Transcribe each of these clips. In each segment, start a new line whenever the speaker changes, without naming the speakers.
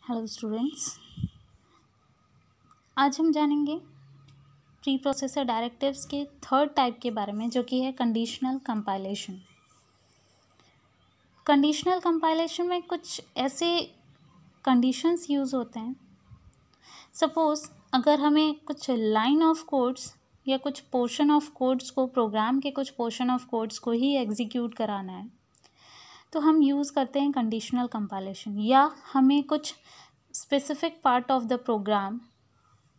Hello students, आज हम जानेंगे प्री प्रोसेसर डायरेक्टिव्स के थर्ड टाइप के बारे में, जो कि है कंडीशनल कंपाइलेशन। कंडीशनल कंपाइलेशन में कुछ ऐसे कंडीशंस यूज़ होते हैं। सपोज़ अगर हमें कुछ लाइन ऑफ कोड्स या कुछ पोर्शन ऑफ कोड्स को, प्रोग्राम के कुछ पोर्शन ऑफ कोड्स को ही एग्जीक्यूट कराना है, तो हम यूज़ करते हैं कंडीशनल कंपाइलेशन। या हमें कुछ specific part of the program,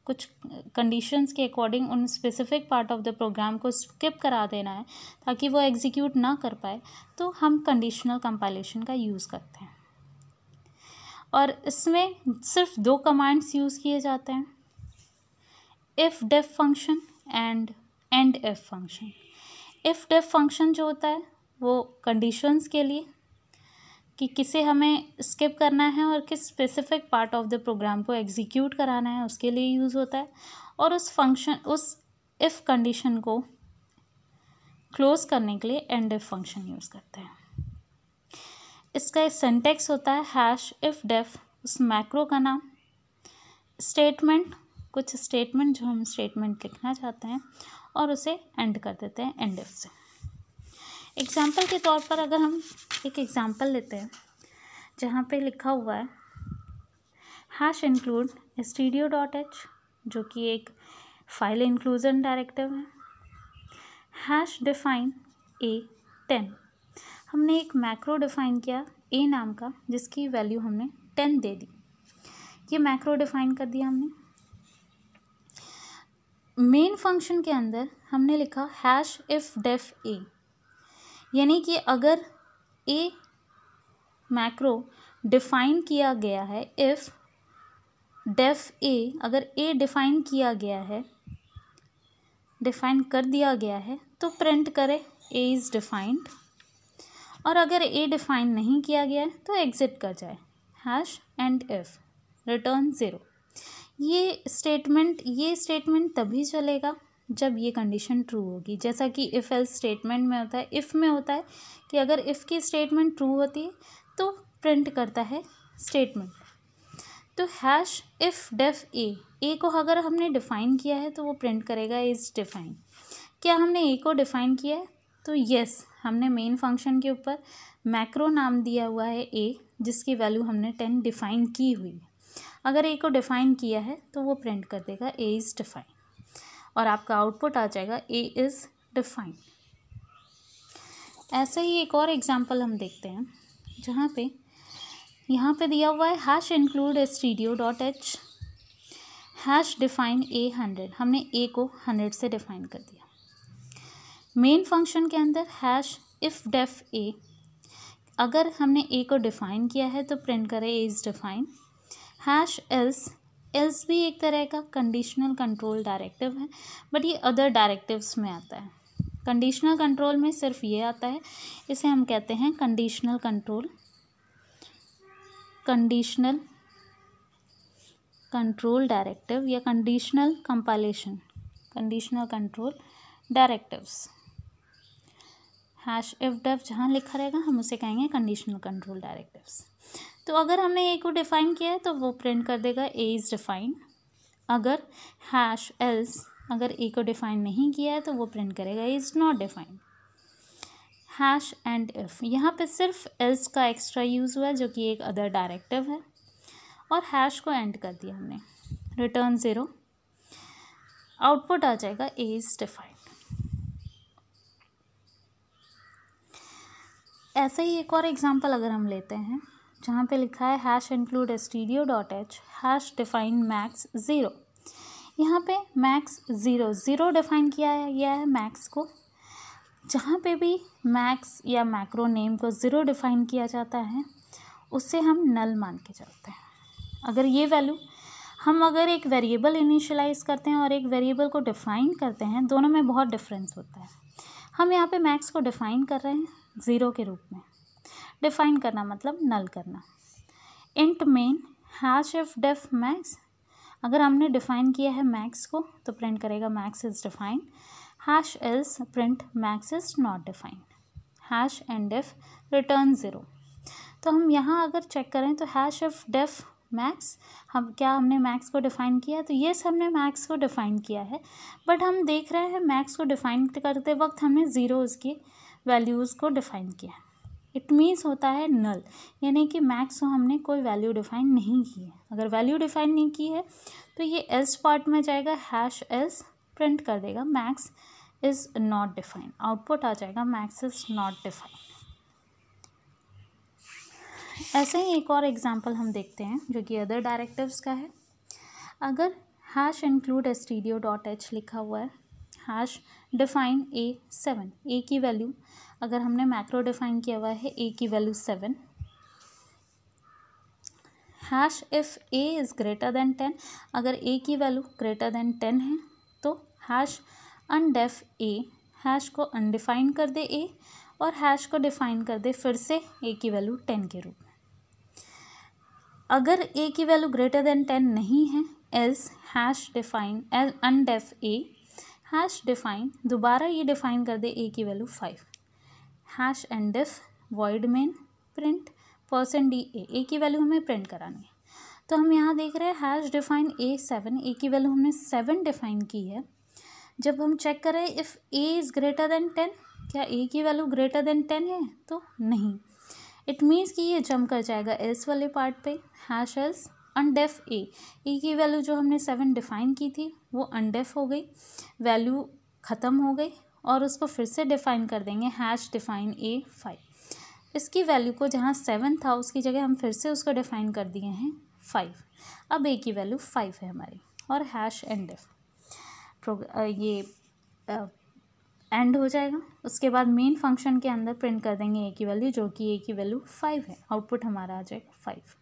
कुछ कंडीशंस के अकॉर्डिंग उन specific part of the program को स्किप करा देना है ताकि वो एग्जीक्यूट ना कर पाए, तो हम कंडीशनल कंपाइलेशन का यूज़ करते हैं। और इसमें सिर्फ दो कमांड्स यूज़ किए जाते हैं, if def function and if function. If def function जो होता है वो कंडीशंस के लिए कि किसे हमें स्किप करना है और किस specific part of the program को एग्जीक्यूट कराना है उसके लिए यूज़ होता है। और उस इफ़ कंडीशन को क्लोज करने के लिए इफ फंक्शन यूज़ करते हैं। इसका सिंटैक्स होता है हैश इफ डेफ, उस मैक्रो का नाम, स्टेटमेंट, कुछ स्टेटमेंट जो हम स्टेटमेंट लिखना चाहते हैं, और उसे एंड कर देते हैं एंड इफ से। एग्जाम्पल के तौर पर अगर हम एक एग्जाम्पल लेते हैं जहाँ पे लिखा हुआ है हैश इंक्लूड stdio.h, जो कि एक फाइल इंक्लूजन डायरेक्टिव है। हैश डिफाइन a10, हमने एक मैक्रो डिफाइन किया a नाम का, जिसकी वैल्यू हमने 10 दे दी। ये मैक्रो डिफाइन कर दिया हमने। मेन फंक्शन के अंदर हमने लिखा हैश इफ डेफ a, यानी कि अगर ए मैक्रो डिफाइन किया गया है, इफ़ डेफ ए, अगर ए डिफाइन किया गया है, डिफाइन कर दिया गया है, तो प्रिंट करे ए इज़ डिफाइंड। और अगर ए डिफाइन नहीं किया गया है तो एग्जिट कर जाए हैश एंड इफ रिटर्न 0। ये स्टेटमेंट तभी चलेगा जब ये कंडीशन ट्रू होगी, जैसा कि इफ़ एल्स स्टेटमेंट में होता है। इफ़ में होता है कि अगर इफ़ की स्टेटमेंट ट्रू होती है तो प्रिंट करता है स्टेटमेंट। तो हैश इफ़ डेफ ए को अगर हमने डिफ़ाइन किया है तो वो प्रिंट करेगा इज़ डिफ़ाइन। क्या हमने ए को डिफ़ाइन किया है? तो येस, हमने मेन फंक्शन के ऊपर मैक्रो नाम दिया हुआ है ए, जिसकी वैल्यू हमने 10 डिफ़ाइन की हुई है। अगर ए को डिफ़ाइन किया है तो वो प्रिंट कर देगा ए इज़ डिफ़ाइन, और आपका आउटपुट आ जाएगा ए इज़ डिफाइंड। ऐसे ही एक और एग्जांपल हम देखते हैं जहाँ पे यहाँ पे दिया हुआ है hash include stdio.h, hash define a100, हमने a को 100 से डिफाइन कर दिया। मेन फंक्शन के अंदर हैश इफ डेफ a, अगर हमने a को डिफाइन किया है तो प्रिंट करे a is define. Hash else भी एक तरह का कंडीशनल कंट्रोल डायरेक्टिव है, बट ये अदर डायरेक्टिव्स में आता है। कंडीशनल कंट्रोल में सिर्फ ये आता है, इसे हम कहते हैं कंडीशनल कंट्रोल डायरेक्टिव या conditional control directives. Hash if def जहाँ लिखा रहेगा हम उसे कहेंगे कंडीशनल कंट्रोल डायरेक्टिव्स। तो अगर हमने ए को डिफ़ाइन किया है तो वो प्रिंट कर देगा ए इज़ डिफाइंड। अगर हैश एल्स, अगर ए को डिफ़ाइन नहीं किया है तो वो प्रिंट करेगा A is not defined. Hash and if, यहाँ पे सिर्फ एल्स का एक्स्ट्रा यूज़ हुआ है जो कि एक अदर डायरेक्टिव है, और हैश को एंड कर दिया हमने, रिटर्न 0, आउटपुट आ जाएगा ए इज़ डिफाइंड। ऐसे ही एक और एग्जांपल अगर हम लेते हैं जहाँ पे लिखा है hash include stdio.h, hash define max 0। यहाँ पे मैक्स 0 डिफाइन किया गया है मैक्स को। जहाँ पे भी मैक्स या मैक्रो नेम को 0 डिफाइन किया जाता है उससे हम नल मान के चलते हैं। अगर ये वैल्यू हम अगर एक वेरिएबल इनिशियलाइज करते हैं और एक वेरिएबल को डिफ़ाइन करते हैं, दोनों में बहुत डिफरेंस होता है। हम यहाँ पे मैक्स को डिफ़ाइन कर रहे हैं 0 के रूप में। डिफ़ाइन करना मतलब नल करना। Int main hash if def max, अगर हमने डिफ़ाइन किया है मैक्स को तो प्रिंट करेगा max is defined. Hash else print max is not defined. Hash and if return 0। तो हम यहाँ अगर चेक करें तो हैश इफ डेफ मैक्स, हमने मैक्स को डिफ़ाइन किया? तो येस, हमने मैक्स को डिफ़ाइन किया है, बट हम देख रहे हैं मैक्स को डिफ़ाइन करते वक्त हमने ज़ीरोज़ की वैल्यूज़ को डिफ़ाइन किया। इट मीन्स होता है नल, यानी कि मैक्स को हमने कोई वैल्यू डिफ़ाइन नहीं की है। अगर वैल्यू डिफ़ाइन नहीं की है तो ये एल्स पार्ट में जाएगा, हैश एल्स प्रिंट कर देगा max is not define, output आ जाएगा मैक्स इज़ नॉट डिफ़ाइन। ऐसे ही एक और एग्जांपल हम देखते हैं जो कि अदर डायरेक्टिव्स का है। अगर हैश इंक्लूड stdio.h लिखा हुआ है, हैश डिफाइन A7, ए की वैल्यू, अगर हमने मैक्रो डिफाइन किया हुआ है ए की value 7, hash if A is greater than 10, अगर ए की वैल्यू ग्रेटर देन 10 है तो हैश अनडेफ ए, हैश को अनडिफाइन कर दे ए और हैश को डिफाइन कर दे फिर से ए की वैल्यू 10 के रूप में। अगर ए की वैल्यू ग्रेटर देन 10 नहीं है, else hash define undef a, hash define दोबारा ये डिफाइन कर दे ए की value 5, hash endif void main print %d a की वैल्यू हमें प्रिंट करानी है। तो हम यहाँ देख रहे हैं हैश डिफाइन A7, ए की वैल्यू हमने 7 डिफाइन की है। जब हम चेक करें if A is greater than 10, क्या ए की वैल्यू ग्रेटर देन 10 है? तो नहीं। इट मीन्स कि ये जंप कर जाएगा एल्स वाले पार्ट पे, हैश एल्स अनडेफ ए, ए की वैल्यू जो हमने 7 डिफ़ाइन की थी वो अनडेफ हो गई, वैल्यू ख़त्म हो गई और उसको फिर से डिफ़ाइन कर देंगे हैश डिफ़ाइन A5। इसकी वैल्यू को जहाँ 7 था उसकी जगह हम फिर से उसको डिफ़ाइन कर दिए हैं 5। अब ए की वैल्यू 5 है हमारी और हैश एंडिफ ये एंड हो जाएगा। उसके बाद मेन फंक्शन के अंदर प्रिंट कर देंगे ए की वैल्यू, जो कि ए की वैल्यू 5 है, आउटपुट हमारा आ जाएगा 5।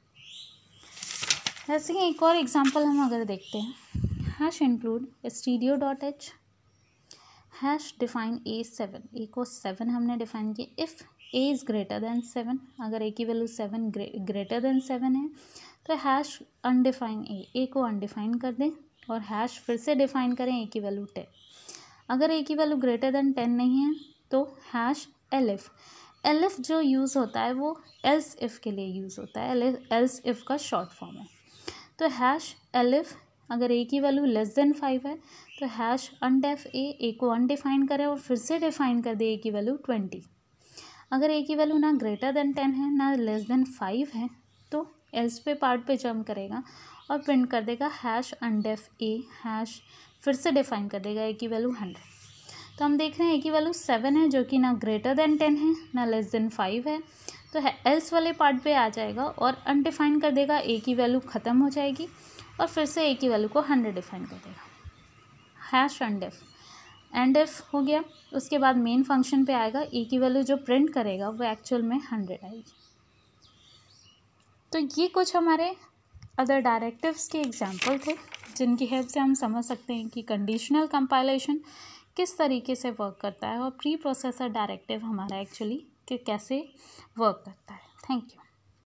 ऐसे ही एक और एग्जांपल हम अगर देखते हैं, hash include stdio.h, hash define A7, ए को 7 हमने डिफाइन किया। If A is greater than 7, अगर ए की वैल्यू 7 ग्रेटर देन 7 है तो हैश अनडिफाइन ए को अनडिफाइन कर दें और हैश फिर से डिफाइन करें ए की वैल्यू 10। अगर ए की वैल्यू ग्रेटर देन 10 नहीं है तो हैश एलिफ, एलिफ जो यूज़ होता है वो एल्स इफ़ के लिए यूज़ होता है, एल्स इफ़ का शॉर्ट फॉर्म है। तो हैश एलिफ, अगर ए की वैल्यू लेस देन 5 है तो हैश अनडेफ ए को अनडिफाइन करें और फिर से डिफाइन कर दे ए की वैल्यू 20। अगर ए की वैल्यू ना ग्रेटर देन 10 है ना लेस देन 5 है तो एल्स पे पार्ट पे जंप करेगा और प्रिंट कर देगा हैश अनडेफ ए, हैश फिर से डिफाइन कर देगा ए की वैल्यू 100। तो हम देख रहे हैं ए की वैल्यू 7 है जो कि ना ग्रेटर देन 10 है ना लेस देन 5 है, तो एल्स वाले पार्ट पे आ जाएगा और अनडिफाइन कर देगा, ए की वैल्यू ख़त्म हो जाएगी और फिर से ए की वैल्यू को 100 डिफाइन कर देगा, हैश अनडेफ, एंडिफ हो गया। उसके बाद मेन फंक्शन पे आएगा, ए की वैल्यू जो प्रिंट करेगा वो एक्चुअल में 100 आएगी। तो ये कुछ हमारे अदर डायरेक्टिव्स के एग्जाम्पल थे जिनकी हेल्प से हम समझ सकते हैं कि कंडीशनल कंपाइलेशन किस तरीके से वर्क करता है और प्री प्रोसेसर डायरेक्टिव हमारा एक्चुअली कैसे वर्क करता है। Thank you.